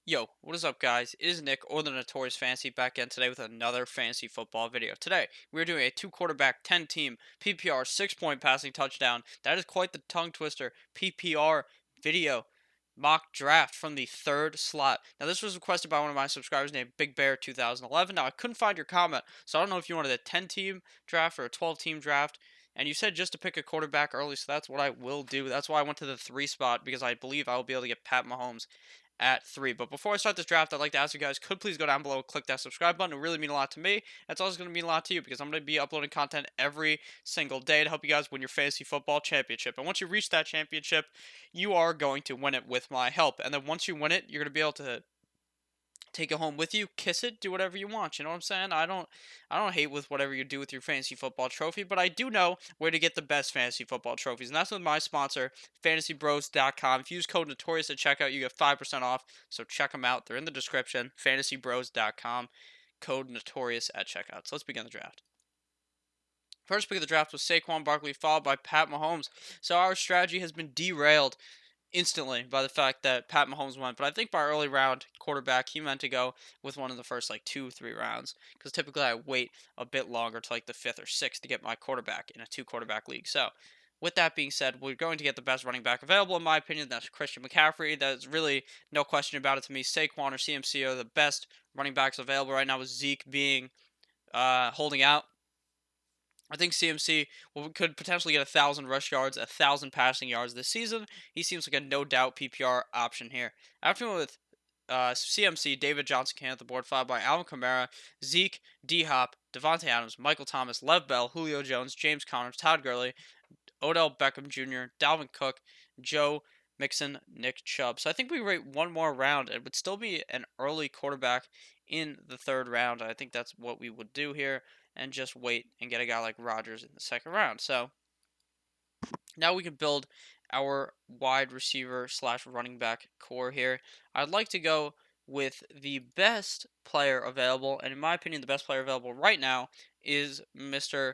Yo, what is up, guys? It is Nick, or the Notorious Fantasy, back again today with another fantasy football video. Today, we're doing a 2 quarterback, 10 team PPR 6 point passing touchdown. That is quite the tongue twister PPR video mock draft from the third slot. Now, this was requested by one of my subscribers named Big Bear 2011. Now, I couldn't find your comment, so I don't know if you wanted a 10 team draft or a 12 team draft. And you said just to pick a quarterback early, so that's what I will do. That's why I went to the 3 spot because I believe I will be able to get Pat Mahomes at 3. But before I start this draft, I'd like to ask you guys, could please go down below and click that subscribe button. It would really mean a lot to me. That's also going to mean a lot to you because I'm going to be uploading content every single day to help you guys win your fantasy football championship. And once you reach that championship, you are going to win it with my help. And then once you win it, you're going to be able to take it home with you, kiss it, do whatever you want. You know what I'm saying? I don't hate with whatever you do with your fantasy football trophy, but I do know where to get the best fantasy football trophies. And that's with my sponsor, fantasybros.com. If you use code Notorious at checkout, you get 5% off. So check them out. They're in the description. fantasybros.com. Code Notorious at checkout. So let's begin the draft. First pick of the draft was Saquon Barkley, followed by Pat Mahomes. So our strategy has been derailed instantly by the fact that Pat Mahomes went. But I think by early round quarterback, he meant to go with one of the first like 2, 3 rounds. Because typically I wait a bit longer to like the fifth or sixth to get my quarterback in a 2 quarterback league. So with that being said, we're going to get the best running back available, in my opinion. That's Christian McCaffrey. There's really no question about it to me. Saquon or CMC are the best running backs available right now, with Zeke being holding out. I think CMC could potentially get 1,000 rush yards, 1,000 passing yards this season. He seems like a no doubt PPR option here. After him with CMC, David Johnson came at the board, followed by Alvin Kamara, Zeke, D Hop, Devontae Adams, Michael Thomas, Lev Bell, Julio Jones, James Conner, Todd Gurley, Odell Beckham Jr., Dalvin Cook, Joe Mixon, Nick Chubb. So I think we rate one more round. It would still be an early quarterback in the third round. I think that's what we would do here and just wait and get a guy like Rodgers in the second round. So now we can build our wide receiver slash running back core here. I'd like to go with the best player available, and in my opinion, the best player available right now is Mr.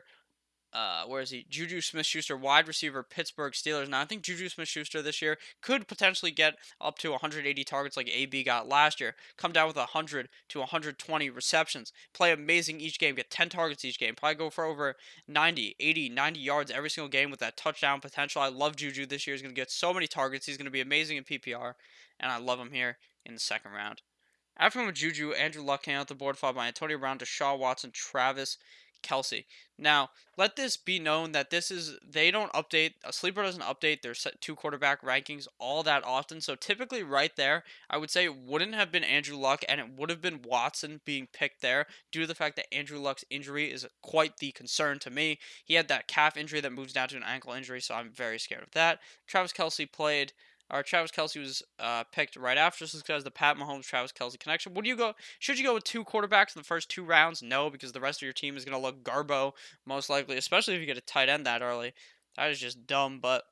Where is he? Juju Smith-Schuster, wide receiver, Pittsburgh Steelers. Now, I think Juju Smith-Schuster this year could potentially get up to 180 targets like AB got last year. Come down with 100 to 120 receptions. Play amazing each game. Get 10 targets each game. Probably go for over 90, 80, 90 yards every single game with that touchdown potential. I love Juju this year. He's going to get so many targets. He's going to be amazing in PPR, and I love him here in the second round. After him with Juju, Andrew Luck came out the board, followed by Antonio Brown, Deshaun Watson, Travis Kelsey. Now, let this be known that they don't update, Sleeper doesn't update their 2 quarterback rankings all that often. So typically right there, I would say it wouldn't have been Andrew Luck and it would have been Watson being picked there due to the fact that Andrew Luck's injury is quite the concern to me. He had that calf injury that moves down to an ankle injury, so I'm very scared of that. Travis Kelsey was picked right after, just because the Pat Mahomes Travis Kelsey connection. Would you go? Should you go with 2 quarterbacks in the first 2 rounds? No, because the rest of your team is going to look garbo most likely, especially if you get a tight end that early. That is just dumb, but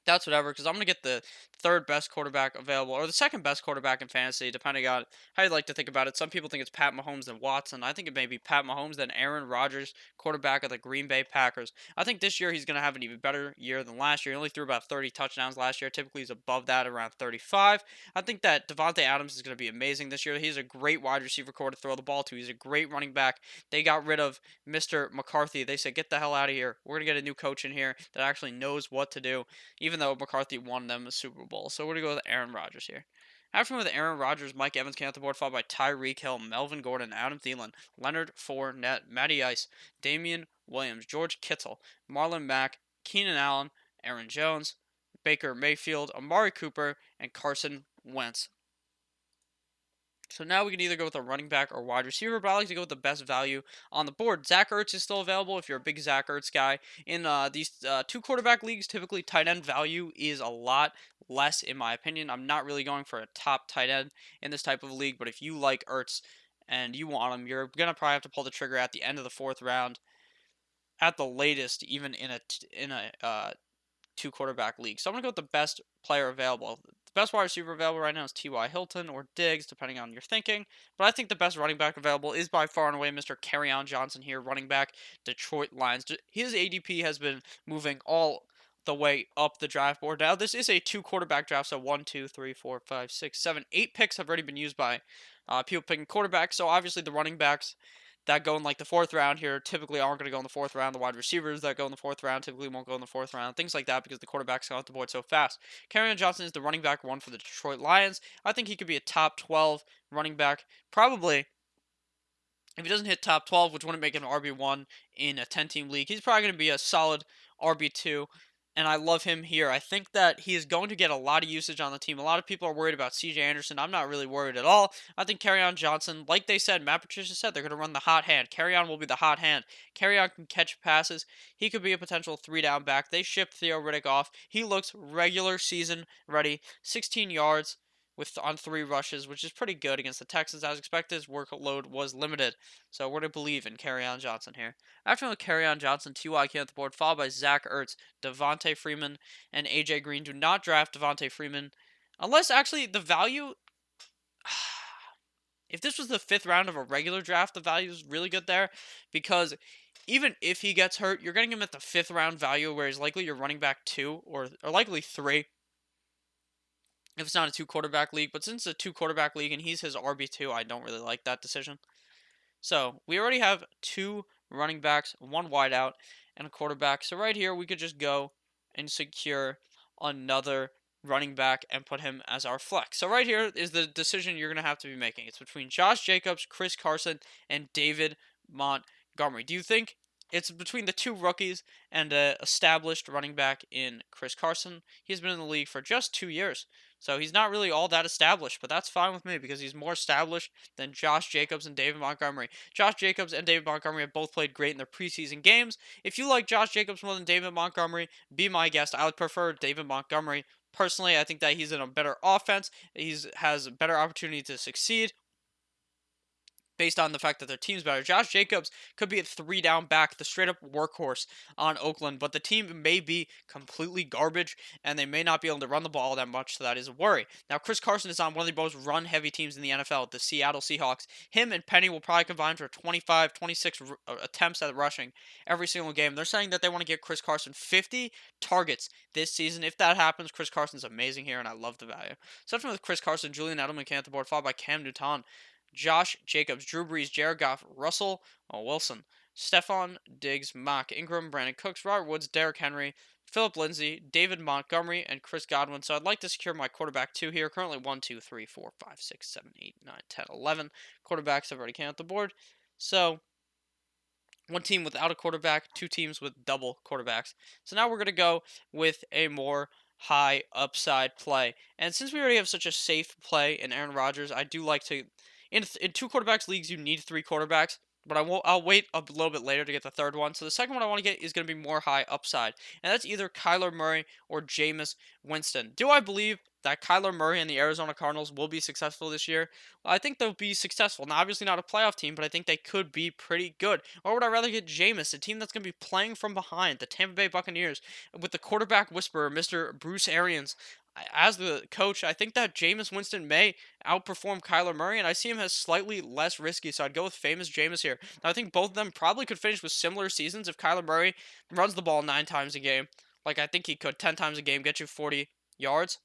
that's whatever, because I'm going to get the third best quarterback available, or the second best quarterback in fantasy, depending on how you like to think about it. Some people think it's Pat Mahomes and Watson. I think it may be Pat Mahomes then Aaron Rodgers, quarterback of the Green Bay Packers. I think this year he's going to have an even better year than last year. He only threw about 30 touchdowns last year. Typically he's above that, around 35. I think that Devontae Adams is going to be amazing this year. He's a great wide receiver core to throw the ball to. He's a great running back. They got rid of Mr. McCarthy. They said, get the hell out of here. We're going to get a new coach in here that actually knows what to do, even though McCarthy won them a Super Bowl. So we're going to go with Aaron Rodgers here. After with Aaron Rodgers, Mike Evans came out the board, followed by Tyreek Hill, Melvin Gordon, Adam Thielen, Leonard Fournette, Matty Ice, Damian Williams, George Kittle, Marlon Mack, Keenan Allen, Aaron Jones, Baker Mayfield, Amari Cooper, and Carson Wentz. So now we can either go with a running back or wide receiver, but I like to go with the best value on the board. Zach Ertz is still available if you're a big Zach Ertz guy. In these 2 quarterback leagues, typically tight end value is a lot less, in my opinion. I'm not really going for a top tight end in this type of league, but if you like Ertz and you want him, you're going to probably have to pull the trigger at the end of the fourth round at the latest, even in a 2 quarterback league. So I'm going to go with the best player available. The best wide receiver available right now is T.Y. Hilton or Diggs, depending on your thinking. But I think the best running back available is by far and away Mr. Kerryon Johnson here, running back, Detroit Lions. His ADP has been moving all the way up the draft board. Now, this is a two quarterback draft, so 8 picks have already been used by people picking quarterbacks. So obviously the running backs that go in like the fourth round here typically aren't going to go in the fourth round. The wide receivers that go in the fourth round typically won't go in the fourth round. Things like that because the quarterbacks go off the board so fast. Kerryon Johnson is the running back one for the Detroit Lions. I think he could be a top 12 running back. Probably if he doesn't hit top 12, which wouldn't make him an RB1 in a 10-team league, he's probably going to be a solid RB2, and I love him here. I think that he is going to get a lot of usage on the team. A lot of people are worried about CJ Anderson. I'm not really worried at all. I think Kerryon Johnson, like they said, Matt Patricia said, they're going to run the hot hand. Kerryon will be the hot hand. Kerryon can catch passes. He could be a potential three-down back. They shipped Theo Riddick off. He looks regular season ready. 16 yards on 3 rushes, which is pretty good against the Texans. As expected, his workload was limited. So we're to believe in Kerryon Johnson here. After Kerryon Johnson, T.Y. came at the board, followed by Zach Ertz, Devontae Freeman, and A.J. Green. Do not draft Devontae Freeman. Unless, actually, the value... If this was the 5th round of a regular draft, the value is really good there. Because even if he gets hurt, you're getting him at the 5th round value, where he's likely your running back 2, or likely 3. If it's not a 2 quarterback league, but since it's a 2 quarterback league and he's his RB2, I don't really like that decision. So we already have 2 running backs, 1 wideout, and a quarterback. So right here we could just go and secure another running back and put him as our flex. So right here is the decision you're going to have to be making. It's between Josh Jacobs, Chris Carson, and David Montgomery. Do you think it's between the 2 rookies and an established running back in Chris Carson? He's been in the league for just 2 years. So he's not really all that established, but that's fine with me because he's more established than Josh Jacobs and David Montgomery. Josh Jacobs and David Montgomery have both played great in their preseason games. If you like Josh Jacobs more than David Montgomery, be my guest. I would prefer David Montgomery. Personally, I think that he's in a better offense. He has a better opportunity to succeed based on the fact that their team's better. Josh Jacobs could be a 3-down back, the straight-up workhorse on Oakland, but the team may be completely garbage, and they may not be able to run the ball that much, so that is a worry. Now, Chris Carson is on one of the most run-heavy teams in the NFL, the Seattle Seahawks. Him and Penny will probably combine for 25, 26 attempts at rushing every single game. They're saying that they want to get Chris Carson 50 targets this season. If that happens, Chris Carson's amazing here, and I love the value. Starting with Chris Carson, Julian Edelman came at the board, followed by Cam Newton, Josh Jacobs, Drew Brees, Jared Goff, Russell Wilson, Stephon Diggs, Mark Ingram, Brandon Cooks, Robert Woods, Derrick Henry, Philip Lindsay, David Montgomery, and Chris Godwin. So I'd like to secure my quarterback 2 here. Currently 1, 2, 3, 4, 5, 6, 7, 8, 9, 10, 11 quarterbacks have already came out the board. So 1 team without a quarterback, 2 teams with double quarterbacks. So now we're going to go with a more high upside play. And since we already have such a safe play in Aaron Rodgers, I do like to... In 2 quarterbacks leagues, you need 3 quarterbacks, but I'll wait a little bit later to get the third one. So the second one I want to get is going to be more high upside, and that's either Kyler Murray or Jameis Winston. Do I believe that Kyler Murray and the Arizona Cardinals will be successful this year? Well, I think they'll be successful. Now, obviously not a playoff team, but I think they could be pretty good. Or would I rather get Jameis, a team that's going to be playing from behind, the Tampa Bay Buccaneers, with the quarterback whisperer, Mr. Bruce Arians, as the coach? I think that Jameis Winston may outperform Kyler Murray, and I see him as slightly less risky, so I'd go with famous Jameis here. Now, I think both of them probably could finish with similar seasons if Kyler Murray runs the ball 9 times a game. Like, I think he could 10 times a game, get you 40 yards.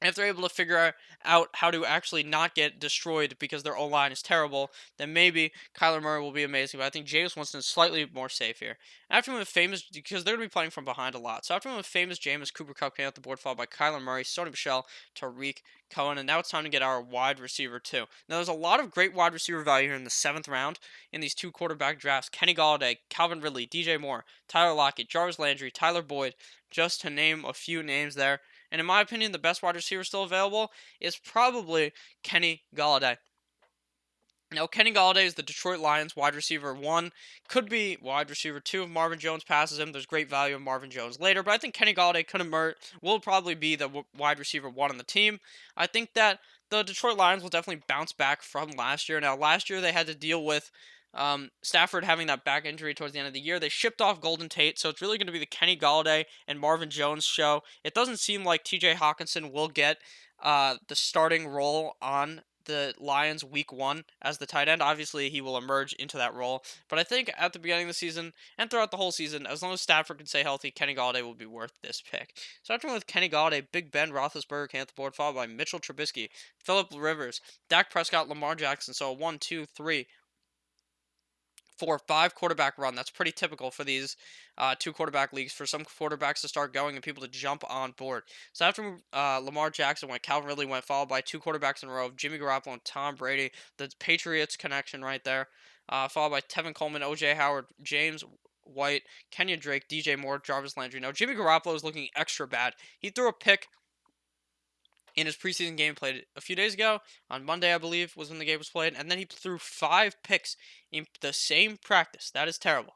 And if they're able to figure out how to actually not get destroyed because their O-line is terrible, then maybe Kyler Murray will be amazing. But I think Jameis Winston is slightly more safe here. After him with famous, because they're going to be playing from behind a lot. So after him with famous Jameis, Cooper Kupp came out the board, followed by Kyler Murray, Sony Michel, Tariq Cohen. And now it's time to get our wide receiver too. Now there's a lot of great wide receiver value here in the 7th round in these 2 quarterback drafts. Kenny Golladay, Calvin Ridley, DJ Moore, Tyler Lockett, Jarvis Landry, Tyler Boyd, just to name a few names there. And in my opinion, the best wide receiver still available is probably Kenny Golladay. Now, Kenny Golladay is the Detroit Lions wide receiver 1. Could be wide receiver 2 if Marvin Jones passes him. There's great value in Marvin Jones later. But I think Kenny Golladay will probably be the wide receiver 1 on the team. I think that the Detroit Lions will definitely bounce back from last year. Now, last year they had to deal with Stafford having that back injury towards the end of the year. They shipped off Golden Tate, so it's really going to be the Kenny Golladay and Marvin Jones show. It doesn't seem like TJ Hawkinson will get the starting role on the Lions week 1 as the tight end. Obviously, he will emerge into that role. But I think at the beginning of the season and throughout the whole season, as long as Stafford can stay healthy, Kenny Galladay will be worth this pick. So after with Kenny Galladay, Big Ben Roethlisberger came at the board, followed by Mitchell Trubisky, Phillip Rivers, Dak Prescott, Lamar Jackson. So a 1, 2, 3, 4, 5 quarterback run. That's pretty typical for these two quarterback leagues for some quarterbacks to start going and people to jump on board. So after Lamar Jackson went, Calvin Ridley went, followed by two quarterbacks in a row, Jimmy Garoppolo and Tom Brady. The Patriots connection right there. Followed by Tevin Coleman, O.J. Howard, James White, Kenyon Drake, DJ Moore, Jarvis Landry. Now, Jimmy Garoppolo is looking extra bad. He threw a pick in his preseason game played a few days ago. On Monday, I believe, was when the game was played. And then he threw 5 picks in the same practice. That is terrible.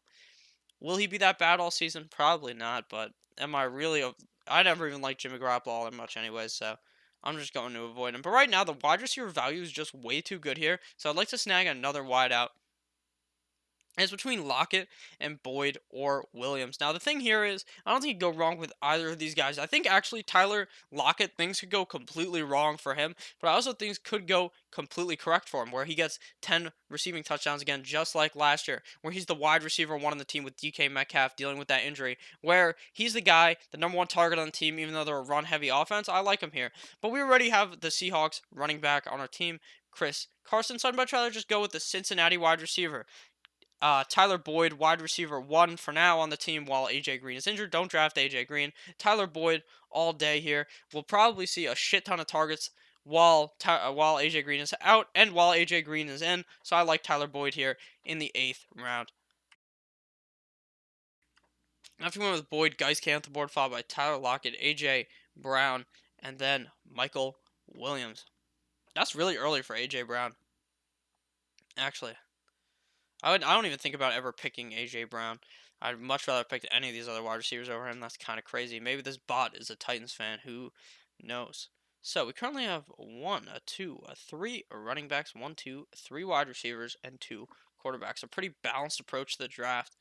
Will he be that bad all season? Probably not. But am I really... I never even liked Jimmy Garoppolo all that much anyways, so I'm just going to avoid him. But right now, the wide receiver value is just way too good here. So I'd like to snag another wideout. And it's between Lockett and Boyd or Williams. Now, the thing here is, I don't think you can go wrong with either of these guys. I think actually Tyler Lockett, things could go completely wrong for him, but I also think things could go completely correct for him, where he gets 10 receiving touchdowns again, just like last year, where he's the wide receiver one on the team with DK Metcalf dealing with that injury, where he's the guy, the number one target on the team, even though they're a run-heavy offense. I like him here. But we already have the Seahawks running back on our team, Chris Carson, so I'd much rather just go with the Cincinnati wide receiver. Tyler Boyd, wide receiver 1 for now on the team while A.J. Green is injured. Don't draft A.J. Green. Tyler Boyd all day here. We'll probably see a shit ton of targets while A.J. Green is out and while A.J. Green is in. So I like Tyler Boyd here in the 8th round. After we went with Boyd, Geis came off the board, followed by Tyler Lockett, A.J. Brown, and then Michael Williams. That's really early for A.J. Brown, actually. I don't even think about ever picking A.J. Brown. I'd much rather pick any of these other wide receivers over him. That's kind of crazy. Maybe this bot is a Titans fan. Who knows? So we currently have 1, a 2, a 3 running backs, 1, 2, 3 wide receivers, and 2 quarterbacks. A pretty balanced approach to the draft.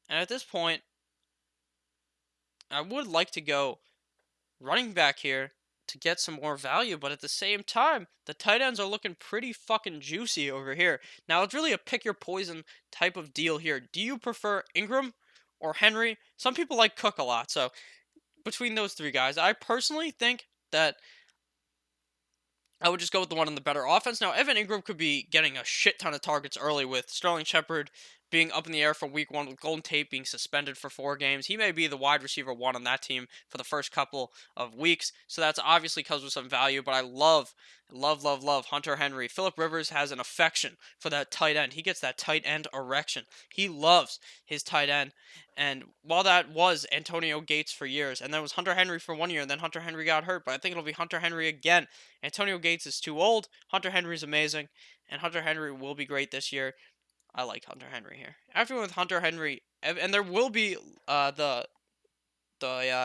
And at this point, I would like to go running back here to get some more value, but at the same time, the tight ends are looking pretty fucking juicy over here. Now, it's really a pick your poison type of deal here. Do you prefer Ingram or Henry? Some people like Cook a lot, so between those 3 guys, I personally think that I would just go with the one on the better offense. Now, Evan Ingram could be getting a shit ton of targets early with Sterling Shepard being up in the air from week 1 with Golden Tate being suspended for 4 games. He may be the wide receiver 1 on that team for the first couple of weeks. So that's obviously comes with some value, but I love Hunter Henry. Phillip Rivers has an affection for that tight end. He gets that tight end erection. He loves his tight end. And while that was Antonio Gates for years, and then it was Hunter Henry for 1 year, and then Hunter Henry got hurt, but I think it'll be Hunter Henry again. Antonio Gates is too old. Hunter Henry's amazing, and Hunter Henry will be great this year. I like Hunter Henry here. After with Hunter Henry, and there will be the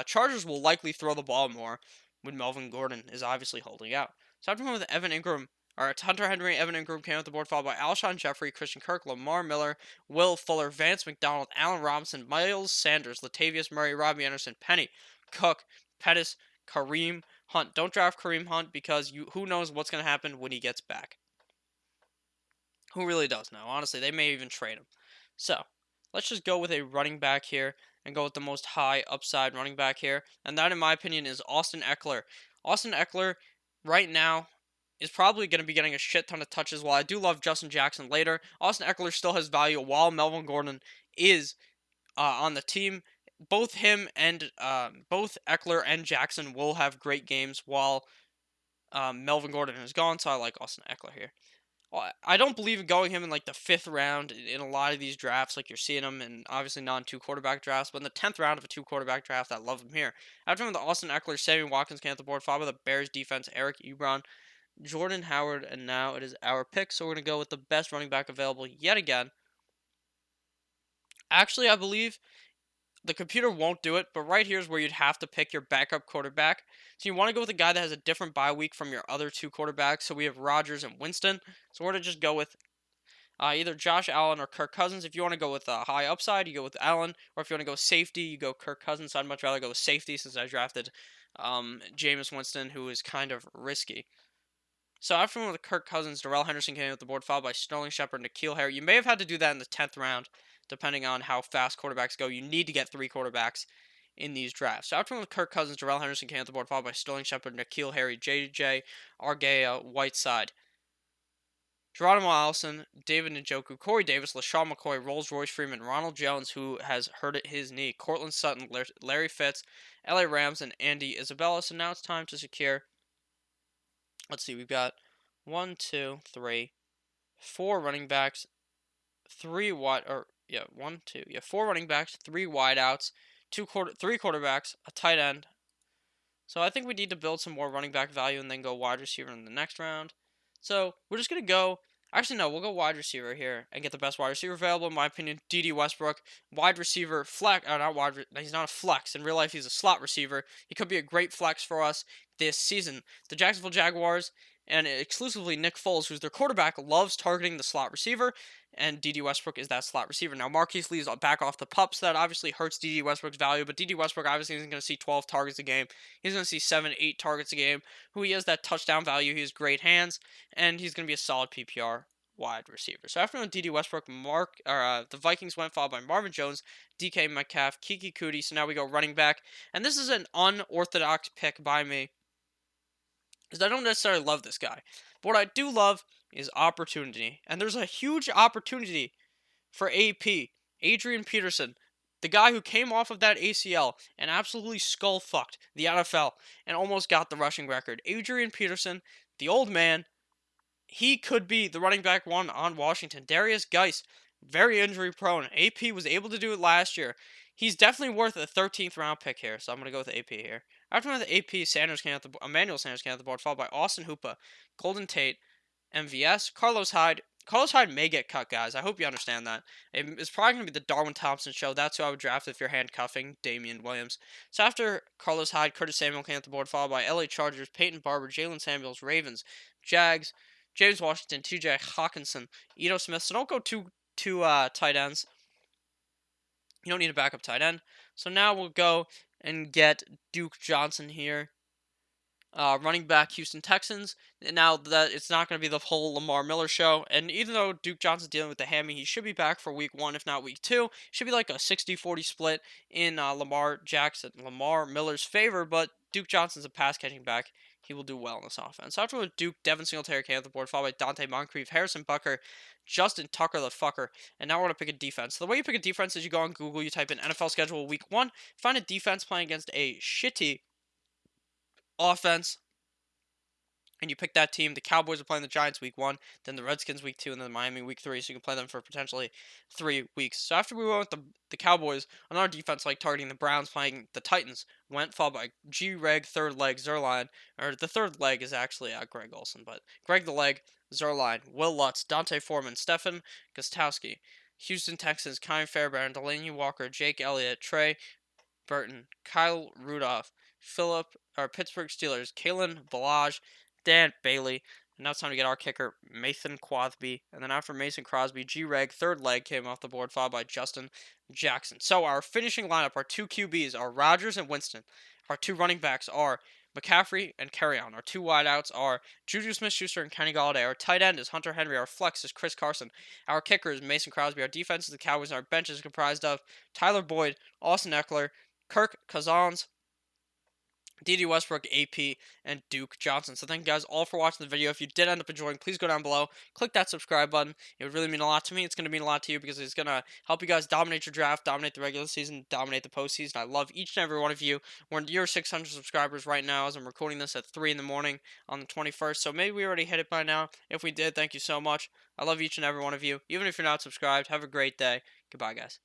Chargers will likely throw the ball more when Melvin Gordon is obviously holding out. So after with Evan Ingram, or it's Hunter Henry, Evan Ingram came off the board, followed by Alshon Jeffrey, Christian Kirk, Lamar Miller, Will Fuller, Vance McDonald, Allen Robinson, Miles Sanders, Latavius Murray, Robbie Anderson, Penny, Cook, Pettis, Kareem Hunt. Don't draft Kareem Hunt because who knows what's going to happen when he gets back. Who really does know? Honestly, they may even trade him. So, let's just go with a running back here and go with the most high upside running back here. And that, in my opinion, is Austin Ekeler. Austin Ekeler, right now, is probably going to be getting a shit ton of touches. While I do love Justin Jackson later, Austin Ekeler still has value while Melvin Gordon is on the team. Both him and both Ekeler and Jackson will have great games while Melvin Gordon is gone. So I like Austin Ekeler here. I don't believe in going him in like the 5th round in a lot of these drafts, like you're seeing him, and obviously not in 2 quarterback drafts, but in the 10th round of a 2 quarterback draft, I love him here. After him, the Austin Ekeler, Sammy Watkins came off the board, followed by the Bears defense, Eric Ebron, Jordan Howard, and now it is our pick, so we're going to go with the best running back available yet again. Actually, I believe the computer won't do it, but right here is where you'd have to pick your backup quarterback. So you want to go with a guy that has a different bye week from your other 2 quarterbacks. So we have Rodgers and Winston. So we're going to just go with either Josh Allen or Kirk Cousins. If you want to go with a high upside, you go with Allen. Or if you want to go safety, you go Kirk Cousins. So I'd much rather go with safety since I drafted Jameis Winston, who is kind of risky. So after one with Kirk Cousins, Darrell Henderson came with the board, followed by Sterling Shepard and N'Keal Harry. You may have had to do that in the 10th round, depending on how fast quarterbacks go. You need to get 3 quarterbacks in these drafts. So after one with Kirk Cousins, Darrell Henderson came with the board, followed by Sterling Shepard, N'Keal Harry, J.J. Argea, Whiteside, Geronimo Allison, David Njoku, Corey Davis, LaShawn McCoy, Rolls-Royce Freeman, Ronald Jones, who has hurt his knee, Cortland Sutton, Larry Fitz, L.A. Rams, and Andy Isabella. So now it's time to secure. Let's see, we've got 4 running backs, 4 running backs, 3 wideouts, 3 quarterbacks, a tight end. So I think we need to build some more running back value and then go wide receiver in the next round. So we're just gonna go. Actually, no, we'll go wide receiver here and get the best wide receiver available, in my opinion. D.D. Westbrook, wide receiver, flex. Not wide. He's not a flex in real life. He's a slot receiver. He could be a great flex for us this season. The Jacksonville Jaguars and exclusively Nick Foles, who's their quarterback, loves targeting the slot receiver, and D.D. Westbrook is that slot receiver. Now, Marquise Lee's back off the pup, so that obviously hurts D.D. Westbrook's value, but D.D. Westbrook obviously isn't going to see 12 targets a game. He's going to see 7, 8 targets a game. Who he has that touchdown value. He has great hands, and he's going to be a solid PPR wide receiver. So after D.D. Westbrook, the Vikings went followed by Marvin Jones, DK Metcalf, Kiki Cootie. So now we go running back, and this is an unorthodox pick by me, because I don't necessarily love this guy. But what I do love is opportunity. And there's a huge opportunity for AP, Adrian Peterson, the guy who came off of that ACL and absolutely skull fucked the NFL and almost got the rushing record. Adrian Peterson, the old man, he could be the running back 1 on Washington. Darius Geis, very injury prone. AP was able to do it last year. He's definitely worth a 13th round pick here, so I'm going to go with AP here. After one of the AP, Emmanuel Sanders came out the board, followed by Austin Hooper, Golden Tate, MVS, Carlos Hyde. Carlos Hyde may get cut, guys. I hope you understand that. It's probably going to be the Darwin Thompson show. That's who I would draft if you're handcuffing Damian Williams. So after Carlos Hyde, Curtis Samuel came out the board, followed by LA Chargers, Peyton Barber, Jalen Samuels, Ravens, Jags, James Washington, TJ Hawkinson, Ito Smith. So don't go two tight ends. You don't need a backup tight end. So now we'll go and get Duke Johnson here. Running back Houston Texans. Now that it's not going to be the whole Lamar Miller show, and even though Duke Johnson's dealing with the hammy, he should be back for week 1, if not week 2. Should be like a 60-40 split in Lamar Miller's favor, but Duke Johnson's a pass catching back. He will do well in this offense. So after Duke, Devin Singletary came off the board, followed by Dante Moncrief, Harrison Bucker, Justin Tucker the fucker, and now we're going to pick a defense. So the way you pick a defense is you go on Google, you type in NFL schedule week 1, find a defense playing against a shitty offense, and you pick that team. The Cowboys are playing the Giants week 1, then the Redskins week 2, and then Miami week 3, so you can play them for potentially 3 weeks. So after we went with the Cowboys, on our defense, like targeting the Browns, playing the Titans, went followed by G-Reg, third leg, Zerline, or the third leg is actually Greg Olson, but Greg the Leg, Zerline, Will Lutz, Dante Foreman, Stefan Gostowski, Houston Texans, Kyle Fairbairn, Delaney Walker, Jake Elliott, Trey Burton, Kyle Rudolph, Pittsburgh Steelers, Kalen Balaj, Dan Bailey. And now it's time to get our kicker, Mason Crosby. And then after Mason Crosby, G-Reg, third leg, came off the board, followed by Justin Jackson. So our finishing lineup, our 2 QBs are Rodgers and Winston. Our 2 running backs are McCaffrey and Kerryon. Our 2 wideouts are Juju Smith-Schuster and Kenny Golladay. Our tight end is Hunter Henry. Our flex is Chris Carson. Our kicker is Mason Crosby. Our defense is the Cowboys. And our bench is comprised of Tyler Boyd, Austin Ekeler, Kirk Cousins, D.D. Westbrook, AP, and Duke Johnson. So thank you guys all for watching the video. If you did end up enjoying, please go down below, click that subscribe button. It would really mean a lot to me. It's going to mean a lot to you because it's going to help you guys dominate your draft, dominate the regular season, dominate the postseason. I love each and every one of you. We're near 600 subscribers right now as I'm recording this at 3 in the morning on the 21st. So maybe we already hit it by now. If we did, thank you so much. I love each and every one of you. Even if you're not subscribed, have a great day. Goodbye, guys.